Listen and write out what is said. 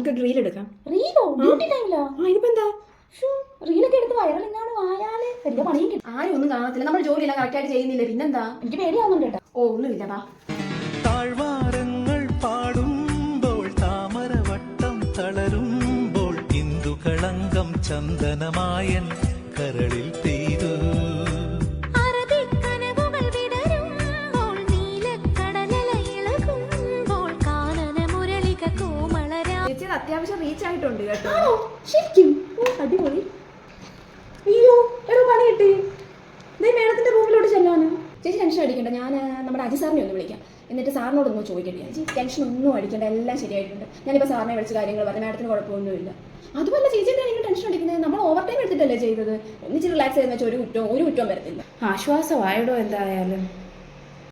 നമുക്ക് റീൽ എടുക്കാം. റീലോ? ഡ്യൂട്ടി ടൈമിലോ? ഇതിപ്പോ എന്താ റീലൊക്കെ എടുത്ത് വൈറലെങ്ങാനും ആയാല് വലിയ പണിയും കിട്ടും. ആരും ഒന്നും കാണത്തില്ല, നമ്മൾ ജോലിയെല്ലാം കറക്റ്റായിട്ട് ചെയ്യുന്നില്ല, പിന്നെന്താ? എനിക്ക് പേടിയാവുന്നുണ്ട് കേട്ടോ. ഒന്നുമില്ല, വാ. താഴ്വാരങ്ങൾ പാടുമ്പോൾ താമരവട്ടം തളരുമ്പോൾ ഇന്ദുകളങ്കം ചന്ദനമായൻ കരളിൽ പെയ്തു. അത്യാവശ്യം റീച്ച് ആയിട്ടുണ്ട് കേട്ടോ. ശരിക്കും അടിപൊളി. അയ്യോ എടോ പണി കിട്ടി. മേഡത്തിന്റെ റൂമിലോട്ട് ചെല്ലാനോ? ചേച്ചി ടെൻഷൻ അടിക്കണ്ട, ഞാൻ നമ്മുടെ അജി സാറിനെ ഒന്ന് വിളിക്കാം, എന്നിട്ട് സാറിനോടൊന്ന് ചോദിക്കട്ടെ. ചേച്ചി ടെൻഷൻ ഒന്നും അടിക്കണ്ട, എല്ലാം ശരിയായിട്ടുണ്ട്. ഞാനിപ്പോൾ സാറിനെ വിളിച്ച് കാര്യങ്ങൾ പറഞ്ഞു, മാഡത്തിന് കുഴപ്പമൊന്നുമില്ല. അതുപോലെ ചേച്ചി എന്താണ് നിങ്ങൾ ടെൻഷൻ അടിക്കുന്നത്? നമ്മൾ ഓവർ ടൈം എടുത്തിട്ടല്ലേ ചെയ്തത്. ഒന്നിച്ച് റിലാക്സ് ചെയ്തെന്ന് വെച്ചാൽ ഒരു കുറ്റവും വരത്തില്ല. ആശ്വാസമായടോ എന്തായാലും.